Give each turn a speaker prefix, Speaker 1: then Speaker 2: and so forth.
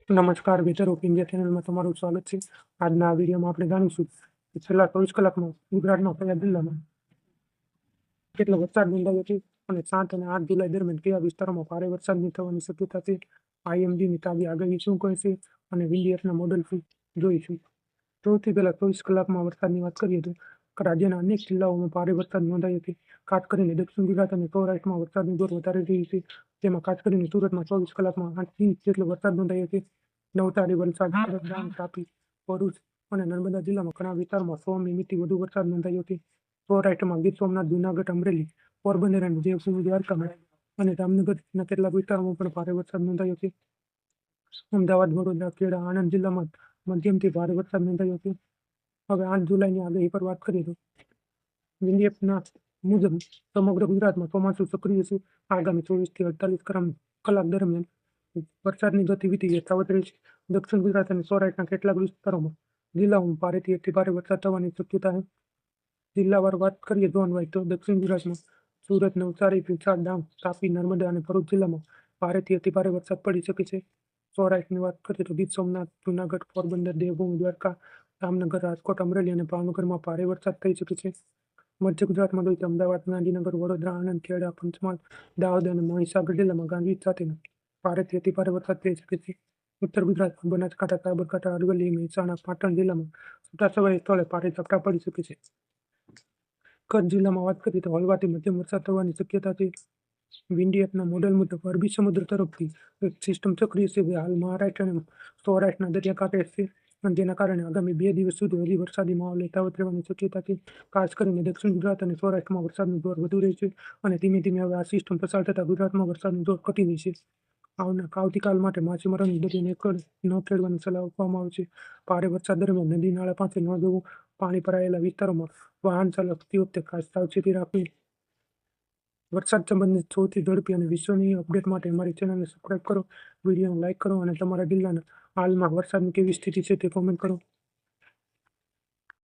Speaker 1: નમસ્કાર, weather of India ચેનલમાં તમારું સ્વાગત છે. આજના આ વિડીયોમાં આપણે જાણીશું કે છેલ્લા 24 કલાકમાં ગુજરાતના કયા જિલ્લામાં કેટલો વરસાદ નોંધાયો છે અને 7 અને 8 જુલાઈ દરમિયાન કયા વિસ્તારોમાં ભારે વરસાદની થવાની શક્યતા છે. આઈએમડીની તાજી આગાહી શું કહે છે અને વિલિયર્સના મોડલથી જોઈશું. સૌથી પહેલા 24 કલાકમાં વરસાદની વાત કરીએ તો રાજ્યના અનેક જિલ્લાઓમાં ભારે વરસાદ નોંધાયો છે. ખાસ કરીને દક્ષિણ ગુજરાત અને સૌરાષ્ટ્રમાં વરસાદની જોર વધારે રહી છે. તેમાં ખાસ કરીને સુરતમાં 24 કલાકમાં 8 ઇંચ જેટલો વરસાદ નોંધાયો છે. નવસારી, વલસાડ, ડાંગ, તાપી, ભરૂચ અને નર્મદા જિલ્લામાં ઘણા વિસ્તારોમાં 100 મીમીથી વધુ વરસાદ નોંધાયો છે. સૌરાષ્ટ્રમાં ગીર સોમનાથ, જૂનાગઢ, અમરેલી, પોરબંદર અને દેવભૂમિ દ્વારકામાં અને જામનગરના કેટલાક વિસ્તારોમાં પણ ભારે વરસાદ નોંધાયો છે. અમદાવાદ, વડોદરા, ખેડા, આણંદ જિલ્લામાં મધ્યમથી ભારે વરસાદ નોંધાયો છે. હવે 8 જુલાઈની આગાહી પર વાત કરીએ તો વિલિયમ્સના મુજબ સમગ્ર ગુજરાતમાં ચોમાસું સક્રિય છે. આગામી 24 થી 48 કલાક દરમિયાન વરસાદની ગતિવિધિ યથાવત રહેશે. દક્ષિણ ગુજરાત અને સૌરાષ્ટ્રના કેટલાક વિસ્તારોમાં જિલ્લાઓમાં ભારેથી અતિભારે વરસાદ થવાની શક્યતા છે. જિલ્લાવાર વાત કરીએ ઝોન વાઇઝ તો દક્ષિણ ગુજરાતમાં સુરત, નવસારી, વલસાડ, ડાંગ, તાપી, નર્મદા અને ભરૂચ જિલ્લામાં ભારેથી અતિભારે વરસાદ પડી શકે છે. સૌરાષ્ટ્રની વાત કરીએ તો ગીર સોમનાથ, જૂનાગઢ, પોરબંદર, દેવભૂમિ દ્વારકા, જામનગર, રાજકોટ, અમરેલી અને ભાવનગરમાં ભારે વરસાદ થઈ શકે છે. મધ્ય ગુજરાતમાં જોઈએ તો અમદાવાદ, ગાંધીનગર, વડોદરા, આણંદ, ખેડા, પંચમહાલ, દાહોદ અને મહીસાગર જિલ્લામાં ગાજવીજ સાથેનો ભારેથી અતિભારે વરસાદ થઈ શકે છે. ઉત્તર ગુજરાતમાં બનાસકાંઠા, સાબરકાંઠા, અરવલ્લી, મહેસાણા, પાટણ જિલ્લામાં છૂટાછવાયા સ્થળે ભારે ઝાપટા પડી શકે છે. કચ્છ જિલ્લામાં વાત કરીએ તો હળવાથી મધ્યમ વરસાદ થવાની શક્યતા છે. વિન્ડી એપના મોડેલ મુજબ અરબી સમુદ્ર તરફથી એક સિસ્ટમ સક્રિય છે. હાલ મહારાષ્ટ્ર અને સૌરાષ્ટ્રના દરિયાકાંઠે છે અને જેના કારણે આગામી 2 દિવસ સુધી હજી વરસાદી માહોલ યથાવત રહેવાની શક્યતા છે. ખાસ કરીને દક્ષિણ ગુજરાત અને સૌરાષ્ટ્રમાં વરસાદનું જોર વધુ રહેશે અને ધીમે ધીમે હવે આ સિસ્ટમ પસાર થતાં ગુજરાતમાં વરસાદનું જોર ઘટી જશે. આવતીકાલ માટે માછીમારોને દરિયો ન ખેડવાની સલાહ આપવામાં આવે છે. ભારે વરસાદ દરમિયાન નદી નાળા પાસે ન જવું, પાણી ભરાયેલા વિસ્તારોમાં વાહન ચાલકતી વખતે ખાસ સાવચેતી રાખવી. વરસાદ સંબંધિત સૌથી ઝડપી અને વિશ્વસનીય અપડેટ માટે અમારી ચેનલને સબસ્ક્રાઇબ કરો, વિડીયોને લાઇક કરો અને તમારા જિલ્લાના હાલમાં વરસાદની કેવી સ્થિતિ છે તે કોમેન્ટ કરો.